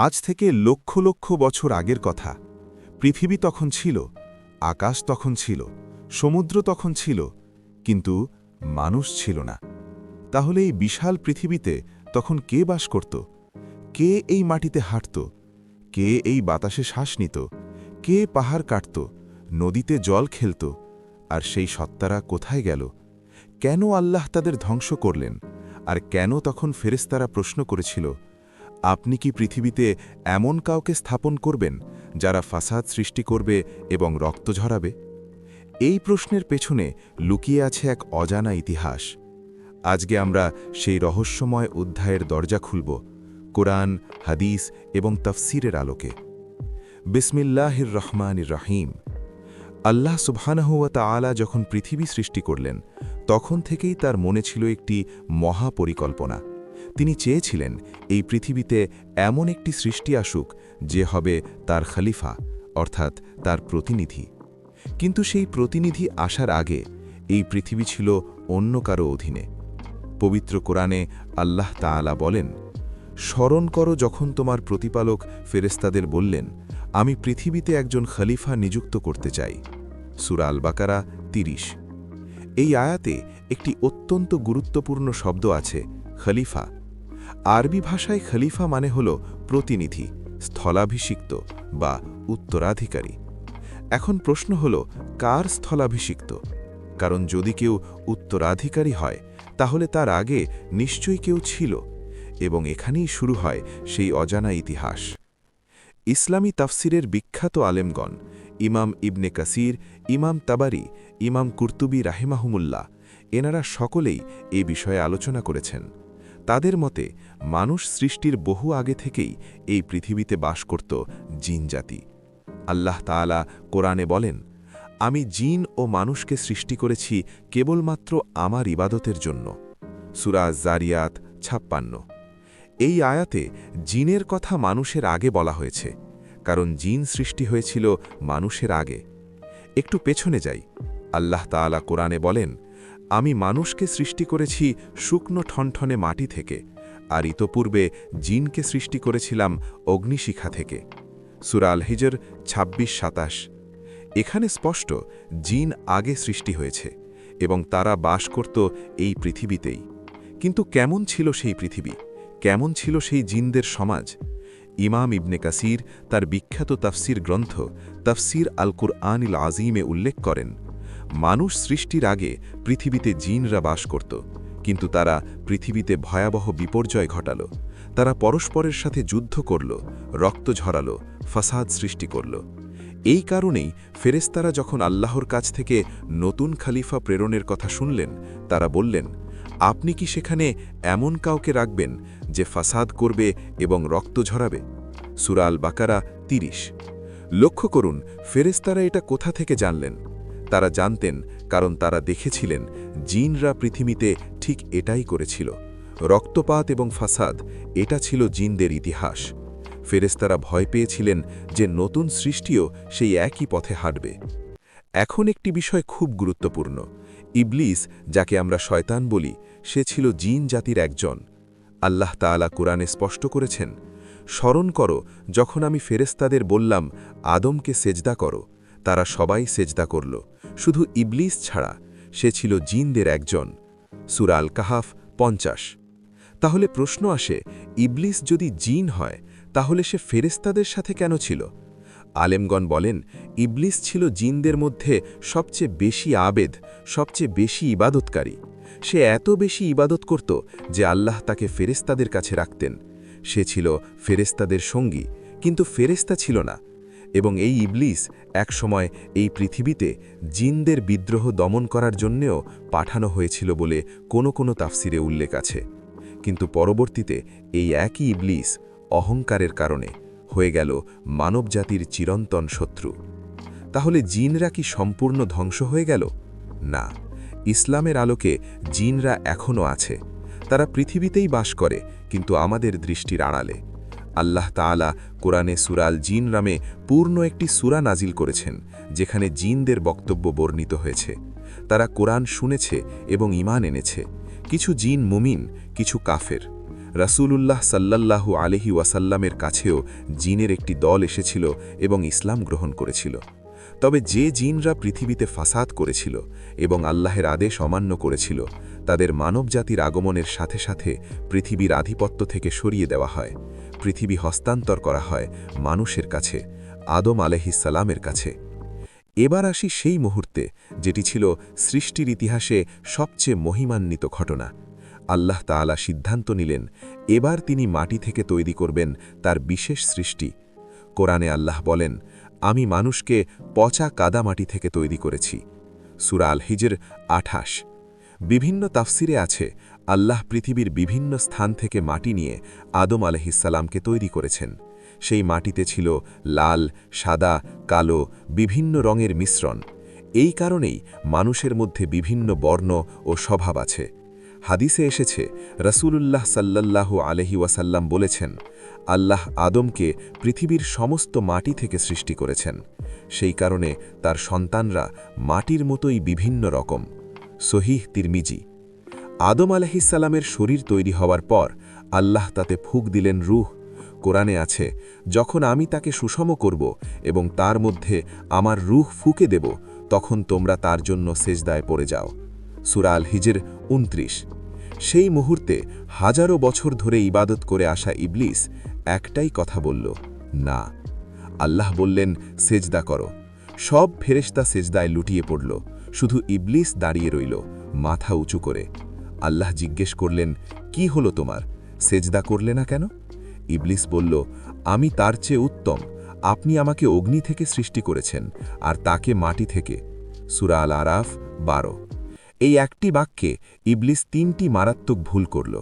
আজ থেকে লক্ষ লক্ষ বছর আগের কথা। পৃথিবী তখন ছিল, আকাশ তখন ছিল, সমুদ্র তখন ছিল, কিন্তু মানুষ ছিল না। তাহলে এই বিশাল পৃথিবীতে তখন কে বাস করত? কে এই মাটিতে হাঁটত? কে এই বাতাসে শ্বাস নিত? কে পাহাড় কাটত, নদীতে জল খেলত? আর সেই সত্তারা কোথায় গেল? কেন আল্লাহ তাদের ধ্বংস করলেন? আর কেন তখন ফেরেশতারা প্রশ্ন করেছিল, আপনি কি পৃথিবীতে এমন কাউকে স্থাপন করবেন যারা ফাসাদ সৃষ্টি করবে এবং রক্ত ঝরাবে? এই প্রশ্নের পেছনে লুকিয়ে আছে এক অজানা ইতিহাস। আজকে আমরা সেই রহস্যময় অধ্যায়ের দরজা খুলব, কোরআন, হাদিস এবং তাফসিরের আলোকে। বিসমিল্লাহির রহমানির রহিম। আল্লাহ সুবহানাহু ওয়া তাআলা যখন পৃথিবী সৃষ্টি করলেন, তখন থেকেই তার মনে ছিল একটি মহাপরিকল্পনা। তিনি চেয়েছিলেন এই পৃথিবীতে এমন একটি সৃষ্টি আসুক যে হবে তার খলিফা, অর্থাৎ তার প্রতিনিধি। কিন্তু সেই প্রতিনিধি আসার আগে এই পৃথিবী ছিল অন্য কারো অধীনে। পবিত্র কোরআনে আল্লাহ তাআলা বলেন, স্মরণ করো যখন তোমার প্রতিপালক ফেরেশতাদের বললেন, আমি পৃথিবীতে একজন খলিফা নিযুক্ত করতে চাই। সূরা আল বাকারা ৩০। এই আয়াতে একটি অত্যন্ত গুরুত্বপূর্ণ শব্দ আছে, খলিফা। আরবি ভাষায় খলিফা মানে হল প্রতিনিধি, স্থলাভিষিক্ত বা উত্তরাধিকারী। এখন প্রশ্ন হল, কার স্থলাভিষিক্ত? কারণ যদি কেউ উত্তরাধিকারী হয়, তাহলে তার আগে নিশ্চয়ই কেউ ছিল, এবং এখানেই শুরু হয় সেই অজানা ইতিহাস। ইসলামী তাফসিরের বিখ্যাত আলেমগণ ইমাম ইবনে কাসির, ইমাম তাবারি, ইমাম কুরতুবী রাহিমাহুমুল্লাহ, এনারা সকলেই এ বিষয়ে আলোচনা করেছেন। তাদের মতে মানুষ সৃষ্টির বহু আগে থেকেই এই পৃথিবীতে বাস করত জিন জাতি। আল্লাহ তাআলা কোরআনে বলেন, আমি জিন ও মানুষকে সৃষ্টি করেছি কেবলমাত্র আমার ইবাদতের জন্য। সূরা জারিয়াত ৫৬। এই আয়াতে জিনের কথা মানুষের আগে বলা হয়েছে, কারণ জিন সৃষ্টি হয়েছিল মানুষের আগে। একটু পেছনে যাই। আল্লাহ তাআলা কোরআনে বলেন, আমি মানুষকে সৃষ্টি করেছি শুকনো ঠনঠনে মাটি থেকে, আর ইতপূর্বে জিনকে সৃষ্টি করেছিলাম অগ্নিশিখা থেকে। সূরা আল হিজর ২৬-২৭। এখানে স্পষ্ট জিন আগে সৃষ্টি হয়েছে এবং তারা বাস করত এই পৃথিবীতেই। কিন্তু কেমন ছিল সেই পৃথিবী? কেমন ছিল সেই জিনদের সমাজ? ইমাম ইবনে কাসির তার বিখ্যাত তাফসির গ্রন্থ তাফসির আল কুরআনিল আজিমে উল্লেখ করেন, মানুষ সৃষ্টির আগে পৃথিবীতে জিনরা বাস করত, কিন্তু তারা পৃথিবীতে ভয়াবহ বিপর্যয় ঘটাল। তারা পরস্পরের সাথে যুদ্ধ করল, রক্ত ঝরাল, ফাসাদ সৃষ্টি করল। এই কারণেই ফেরেশতারা যখন আল্লাহর কাছ থেকে নতুন খলিফা প্রেরণের কথা শুনলেন, তারা বললেন, আপনি কি সেখানে এমন কাউকে রাখবেন যে ফাসাদ করবে এবং রক্ত ঝরাবে? সূরা আল বাকারা ৩০। লক্ষ্য করুন, ফেরেশতারা এটা কোথা থেকে জানলেন? তারা জানতেন কারণ তারা দেখেছিলেন জিনরা পৃথিবীতে ঠিক এটাই করেছিল। রক্তপাত এবং ফাসাদ, এটা ছিল জিনদের ইতিহাস। ফেরেশতারা ভয় পেয়েছিলেন যে নতুন সৃষ্টিও সেই একই পথে হাঁটবে। এখন একটি বিষয় খুব গুরুত্বপূর্ণ। ইবলিস, যাকে আমরা শয়তান বলি, সে ছিল জিন জাতির একজন। আল্লাহ তাআলা কোরআনে স্পষ্ট করেছেন, স্মরণ করো যখন আমি ফেরেশতাদের বললাম আদমকে সেজদা করো, তারা সবাই সেজদা করল, শুধু ইবলিস ছাড়া, সে ছিল জিনদের একজন। সূরা আল কাহাফ ৫০। তাহলে প্রশ্ন আসে, ইবলিস যদি জিন হয়, তাহলে সে ফেরেশতাদের সাথে কেন ছিল? আলেমগণ বলেন, ইবলিস ছিল জিনদের মধ্যে সবচেয়ে বেশি আবেদ, সবচেয়ে বেশি ইবাদতকারী। সে এত বেশি ইবাদত করত যে আল্লাহ তাকে ফেরেশতাদের কাছে রাখতেন। সে ছিল ফেরেশতাদের সঙ্গী, কিন্তু ফেরেশতা ছিল না। এবং এই ইবলিস একসময় এই পৃথিবীতে জিনদের বিদ্রোহ দমন করার জন্যেও পাঠানো হয়েছিল বলে কোনো কোনো তাফসিরে উল্লেখ আছে। কিন্তু পরবর্তীতে এই একই ইবলিস অহংকারের কারণে হয়ে গেল মানবজাতির চিরন্তন শত্রু। তাহলে জিনরা কি সম্পূর্ণ ধ্বংস হয়ে গেল? না, ইসলামের আলোকে জিনরা এখনও আছে। তারা পৃথিবীতেই বাস করে, কিন্তু আমাদের দৃষ্টির আড়ালে। আল্লাহ তাআলা কোরআনে সূরা আল জিন নামে পূর্ণ একটি সূরা নাজিল করেছেন, যেখানে জিনদের বক্তব্য বর্ণিত হয়েছে। তারা কোরআন শুনেছে এবং ঈমান এনেছে। কিছু জিন মুমিন, কিছু কাফের। রাসূলুল্লাহ সাল্লাল্লাহু আলাইহি ওয়াসাল্লামের কাছেও জিনের একটি দল এসেছিল এবং ইসলাম গ্রহণ করেছিল। তবে যে জিনরা পৃথিবীতে ফাসাদ করেছিল এবং আল্লাহের আদেশ অমান্য করেছিল, তাদের মানবজাতির আগমনের সাথে সাথে পৃথিবীর আধিপত্য থেকে সরিয়ে দেওয়া হয়। পৃথিবী হস্তান্তর করা হয় মানুষের কাছে, আদম আলাইহিস সালামের কাছে। এবার আসি সেই মুহূর্তে, যেটি ছিল সৃষ্টির ইতিহাসে সবচেয়ে মহিমান্বিত ঘটনা। আল্লাহ তাআলা সিদ্ধান্ত নিলেন, এবার তিনি মাটি থেকে তৈরি করবেন তার বিশেষ সৃষ্টি। কোরআনে আল্লাহ বলেন, আমি মানুষকে পচা কাদামাটি থেকে তৈরি করেছি। সূরা আল হিজর 28। বিভিন্ন তাফসিরে আছে, আল্লাহ পৃথিবীর বিভিন্ন স্থান থেকে মাটি নিয়ে আদম আলাইহিস সালামকে তৈরি করেছেন। সেই মাটিতে ছিল লাল, সাদা, কালো বিভিন্ন রঙের মিশ্রণ। এই কারণেই মানুষের মধ্যে বিভিন্ন বর্ণ ও স্বভাব আছে। হাদিসে এসেছে, রাসূলুল্লাহ সাল্লাল্লাহু আলাইহি ওয়াসাল্লাম বলেছেন, আল্লাহ আদমকে পৃথিবীর সমস্ত মাটি থেকে সৃষ্টি করেছেন। সেই কারণে তার সন্তানরা মাটির মতোই বিভিন্ন রকম। সহিহ তিরমিজি। আদম আলাইহিস সালামের শরীর তৈরি হওয়ার পর আল্লাহ তাতে ফুঁক দিলেন রূহ। কোরআনে আছে, যখন আমি তাকে সুষম করব এবং তার মধ্যে আমার রূহ ফুঁকে দেব, তখন তোমরা তার জন্য সেজদায় পড়ে যাও। সূরা আল হিজর 29। সেই মুহূর্তে হাজারো বছর ধরে ইবাদত করে আসা ইবলিস একটাই কথা বলল, না। আল্লাহ বললেন, সেজদা করো। সব ফেরেশতা সেজদায় লুটিয়ে পড়ল, শুধু ইবলিস দাঁড়িয়ে রইল মাথা উঁচু করে। আল্লাহ জিজ্ঞেস করলেন, কি হলো তোমার, সেজদা করলে না কেন? ইবলিস বলল, আমি তার চেয়ে উত্তম। আপনি আমাকে অগ্নি থেকে সৃষ্টি করেছেন আর তাকে মাটি থেকে। সূরা আল আরাফ 12। এই একটি বাক্যে ইবলিস 3টি মারাত্মক ভুল করল।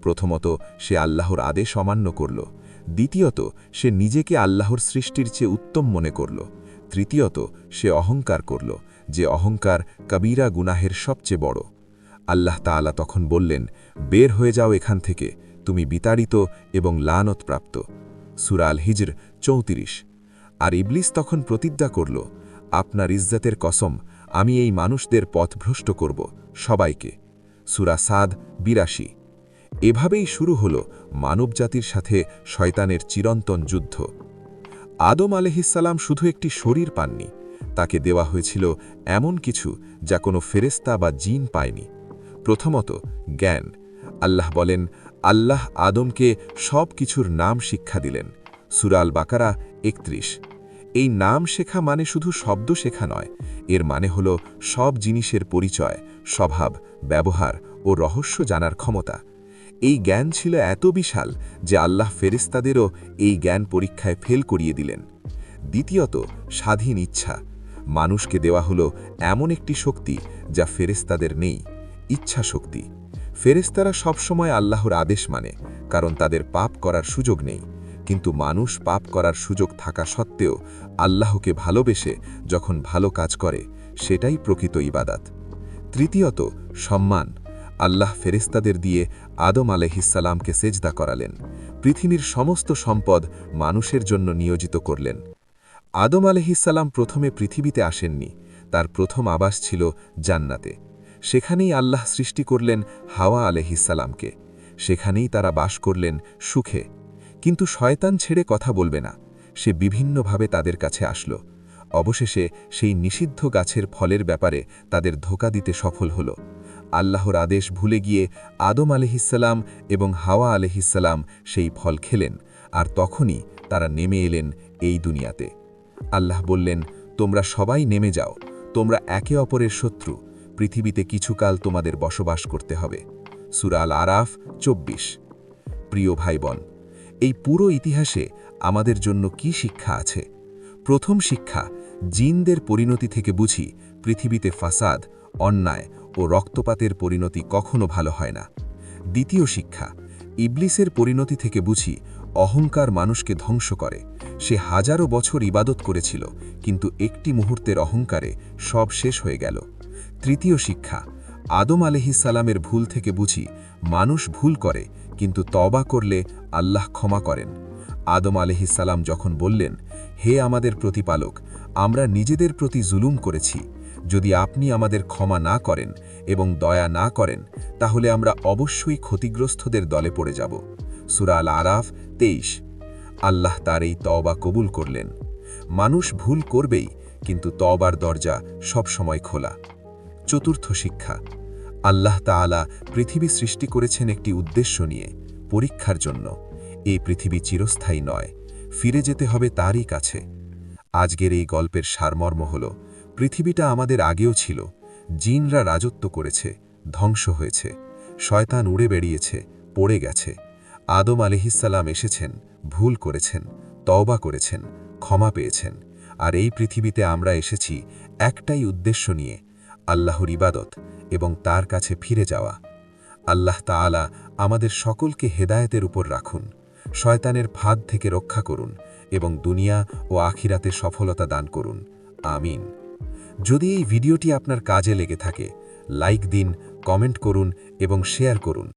প্রথমত, সে আল্লাহর আদেশ অমান্য করল। দ্বিতীয়ত, সে নিজেকে আল্লাহর সৃষ্টির চেয়ে উত্তম মনে করল। তৃতীয়ত, সে অহংকার করল, যে অহংকার কবিরা গুনাহের সবচেয়ে বড়। আল্লাহ তাআলা তখন বললেন, বের হয়ে যাও এখান থেকে, তুমি বিতাড়িত এবং লানত-প্রাপ্ত। সূরা আল হিজর 34। আর ইবলিস তখন প্রতিজ্ঞা করল, আপনার ইজ্জতের কসম, আমি এই মানুষদের পথভ্রষ্ট করব, সবাইকে। সূরা সাদ 82। এভাবেই শুরু হল মানবজাতির সাথে শয়তানের চিরন্তন যুদ্ধ। আদম আলাইহিস সালাম শুধু একটি শরীর পাননি, তাকে দেওয়া হয়েছিল এমন কিছু যা কোনো ফেরেশতা বা জিন পায়নি। প্রথমত, জ্ঞান। আল্লাহ বলেন, আল্লাহ আদমকে সব কিছুর নাম শিক্ষা দিলেন। সূরা আল বাকারা 31। এই নাম শেখা মানে শুধু শব্দ শেখা নয়, এর মানে হল সব জিনিসের পরিচয়, স্বভাব, ব্যবহার ও রহস্য জানার ক্ষমতা। এই জ্ঞান ছিল এত বিশাল যে আল্লাহ ফেরেশতাদেরও এই জ্ঞান পরীক্ষায় ফেল করিয়ে দিলেন। দ্বিতীয়ত, স্বাধীন ইচ্ছা। মানুষকে দেওয়া হলো এমন একটি শক্তি যা ফেরেশতাদের নেই, ইচ্ছা শক্তি। ফেরেশতারা সবসময় আল্লাহর আদেশ মানে, কারণ তাদের পাপ করার সুযোগ নেই। কিন্তু মানুষ পাপ করার সুযোগ থাকা সত্ত্বেও আল্লাহকে ভালোবেসে যখন ভালো কাজ করে, সেটাই প্রকৃত ইবাদত। তৃতীয়ত, সম্মান। আল্লাহ ফেরেশতাদের দিয়ে আদম আলাইহিস সালামকে সেজদা করালেন। পৃথিবীর সমস্ত সম্পদ মানুষের জন্য নিয়োজিত করলেন। আদম আলাইহিস সালাম প্রথমে পৃথিবীতে আসেননি, তার প্রথম আবাস ছিল জান্নাতে। সেখানেই আল্লাহ সৃষ্টি করলেন হাওয়া আলাইহিস সালামকে। সেখানেই তারা বাস করলেন সুখে। কিন্তু শয়তান ছেড়ে কথা বলবে না, সে বিভিন্নভাবে তাদের কাছে আসলো। অবশেষে সেই নিষিদ্ধ গাছের ফলের ব্যাপারে তাদের ধোঁকা দিতে সফল হল। আল্লাহর আদেশ ভুলে গিয়ে আদম আলাইহিস সালাম এবং হাওয়া আলাইহিস সালাম সেই ফল খেলেন, আর তখনই তারা নেমে এলেন এই দুনিয়াতে। আল্লাহ বললেন, তোমরা সবাই নেমে যাও, তোমরা একে অপরের শত্রু, পৃথিবীতে কিছুকাল তোমাদের বসবাস করতে হবে। সূরা আল আরাফ 24। প্রিয় ভাই বোন, এই পুরো ইতিহাসে আমাদের জন্য কি শিক্ষা আছে? প্রথম শিক্ষা, জিনদের পরিণতি থেকে বুঝি পৃথিবীতে ফাসাদ, অন্যায় ও রক্তপাতের পরিণতি কখনো ভালো হয় না। দ্বিতীয় শিক্ষা, ইবলিসের পরিণতি থেকে বুঝি অহংকার মানুষকে ধ্বংস করে। সে হাজারো বছর ইবাদত করেছিল, কিন্তু একটি মুহূর্তের অহংকারে সব শেষ হয়ে গেল। তৃতীয় শিক্ষা, আদম আলাইহিস সালামের ভুল থেকে বুঝি মানুষ ভুল করে, কিন্তু তওবা করলে আল্লাহ ক্ষমা করেন। আদম আলাইহিস সালাম যখন বললেন, হে আমাদের প্রতিপালক, আমরা নিজেদের প্রতি জুলুম করেছি, যদি আপনি আমাদের ক্ষমা না করেন এবং দয়া না করেন তাহলে আমরা অবশ্যই ক্ষতিগ্রস্তদের দলে পড়ে যাব। সূরা আল আরাফ 23। আল্লাহ তার এই তওবা কবুল করলেন। মানুষ ভুল করবেই, কিন্তু তওবার দরজা সব সময় খোলা। চতুর্থ শিক্ষা, আল্লাহ তাআলা পৃথিবী সৃষ্টি করেছেন একটি উদ্দেশ্য নিয়ে, পরীক্ষার জন্য। এই পৃথিবী চিরস্থায়ী নয়, ফিরে যেতে হবে তারই কাছে। আজকের এই গল্পের সারমর্ম হল, পৃথিবীটা আমাদের আগেও ছিল, জিনরা রাজত্ব করেছে, ধ্বংস হয়েছে, শয়তান উড়ে বেরিয়েছে, পড়ে গেছে। আদম আলাইহিসসালাম এসেছেন, ভুল করেছেন, তওবা করেছেন, ক্ষমা পেয়েছেন। আর এই পৃথিবীতে আমরা এসেছি একটাই উদ্দেশ্য নিয়ে, আল্লাহর ইবাদত এবং তার কাছে ফিরে যাওয়া। আল্লাহ তাআলা আমাদের সকলকে হেদায়েতের উপর রাখুন, শয়তানের ফাঁদ থেকে রক্ষা করুন এবং দুনিয়া ও আখিরাতে সফলতা দান করুন। আমিন। যদি এই ভিডিওটি আপনার কাজে লেগে থাকে, লাইক দিন, কমেন্ট করুন এবং শেয়ার করুন।